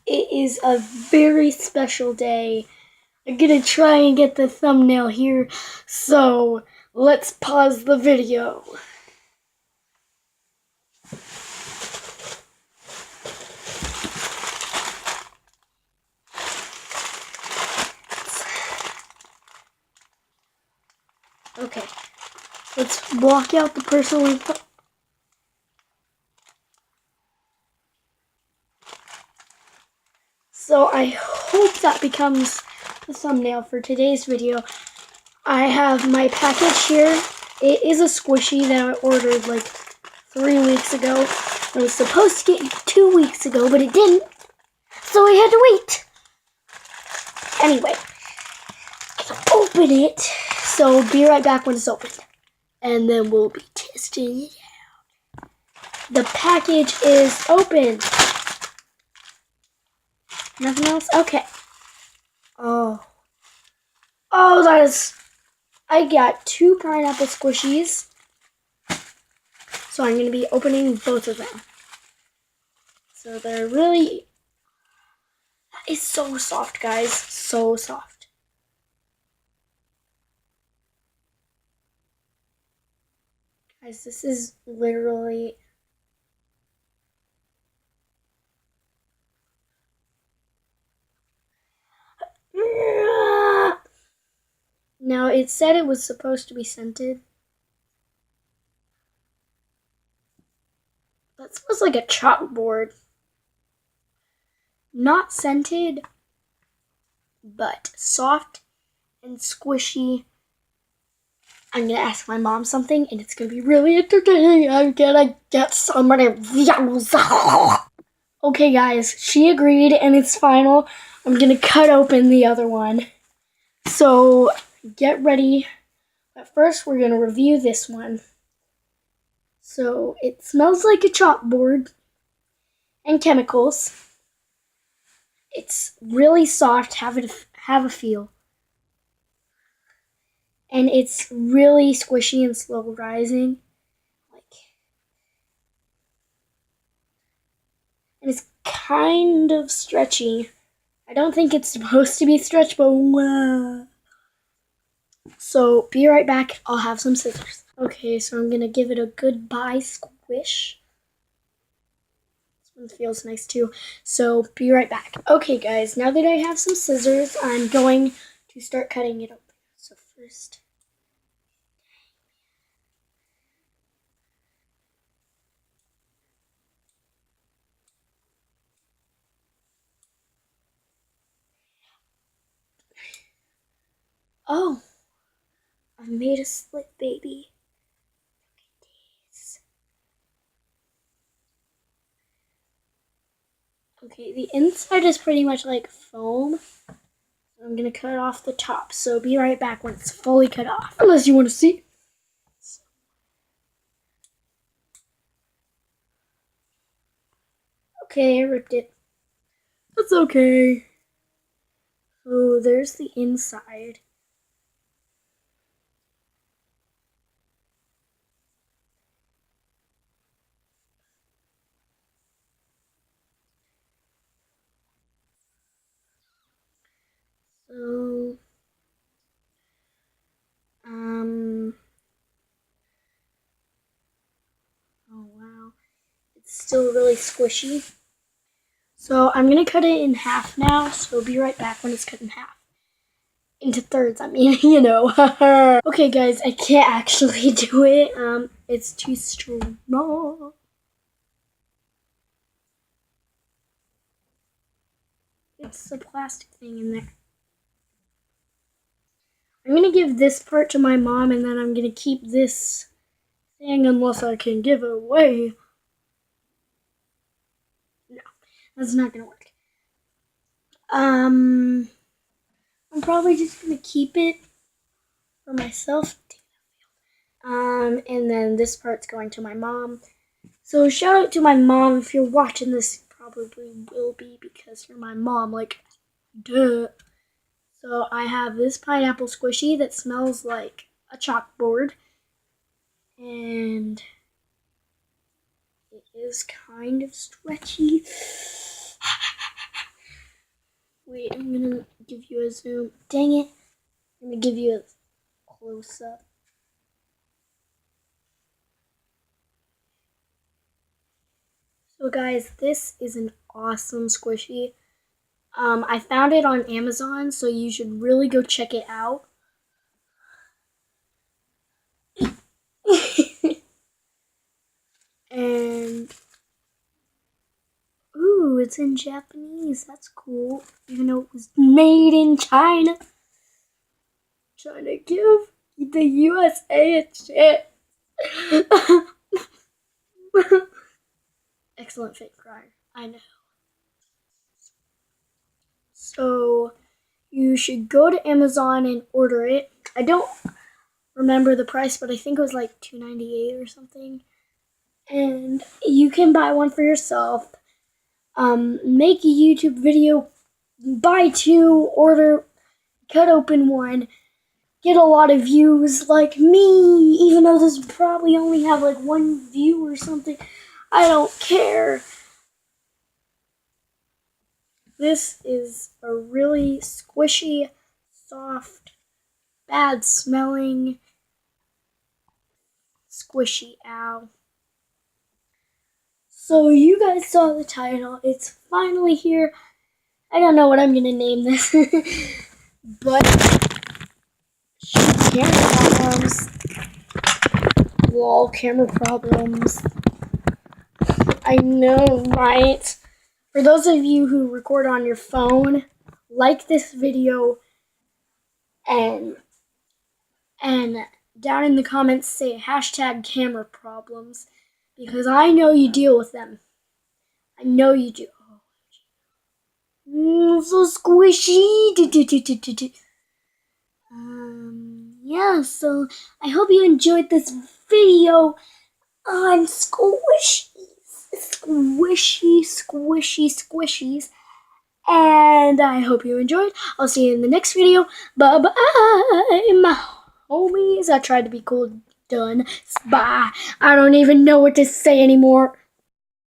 it is a very special day. I'm gonna try and get the thumbnail here, so let's pause the video. Okay, let's block out the personal info. So I hope that becomes the thumbnail for today's video. I have my package here. It is a squishy that I ordered like 3 weeks ago. I was supposed to get 2 weeks ago, but it didn't. So I had to wait. Anyway, open it. So be right back when it's open. And then we'll be testing it out. The package is open. Nothing else? Okay. Oh, that is... I got 2 pineapple squishies. So I'm going to be opening both of them. So they're really... That is so soft, guys. So soft. Guys, this is literally... Now, it said it was supposed to be scented. That smells like a chalkboard. Not scented, but soft and squishy. I'm gonna ask my mom something, and it's gonna be really entertaining. I'm gonna get somebody views. Okay, guys, she agreed, and it's final. I'm gonna cut open the other one. So, get ready. But first, we're gonna review this one. So, it smells like a chalkboard and chemicals. It's really soft, have a feel. And it's really squishy and slow rising. And it's kind of stretchy. I don't think it's supposed to be stretched, but So be right back. I'll have some scissors. Okay, so I'm gonna give it a goodbye squish. This one feels nice too. So be right back. Okay, guys, now that I have some scissors, I'm going to start cutting it open. So first... Oh, I made a slit, baby. Look at this. Okay, the inside is pretty much like foam. I'm gonna cut off the top, so be right back when it's fully cut off. Unless you want to see. Okay, I ripped it. That's okay. Oh, there's the inside. So, oh wow. It's still really squishy. So I'm gonna cut it in half now, so be right back when it's cut in half. Into thirds, I mean, you know. Okay, guys, I can't actually do it. It's too strong. It's a plastic thing in there. I'm gonna give this part to my mom, and then I'm gonna keep this thing unless I can give it away. No, that's not gonna work. I'm probably just gonna keep it for myself. And then this part's going to my mom. So shout out to my mom if you're watching this. You probably will be because you're my mom. Like, duh. So I have this pineapple squishy that smells like a chalkboard. And it is kind of stretchy. give you a zoom. Dang it. I'm going to give you a close-up. So guys, this is an awesome squishy. I found it on Amazon, so you should really go check it out. And ooh, it's in Japanese. That's cool. Even though it was made in China. Trying to give the USA a chance. Excellent fake cry. I know. So you should go to Amazon and order it. I don't remember the price, but I think it was like $2.98 or something. And you can buy one for yourself. Make a YouTube video, buy two, order, cut open one, get a lot of views like me, even though this probably only have like one view or something. I don't care. This is a really squishy, soft, bad smelling, squishy owl. So you guys saw the title. It's finally here. I don't know what I'm gonna name this, but camera problems. Lol, camera problems. I know, right? For those of you who record on your phone, like this video and down in the comments say hashtag camera problems, because I know you deal with them. I know you do. So squishy. Yeah, so I hope you enjoyed this video on squishies. Squishies. And I hope you enjoyed. I'll see you in the next video. Bye-bye, my homies. I tried to be cool. Done. Bye. I don't even know what to say anymore.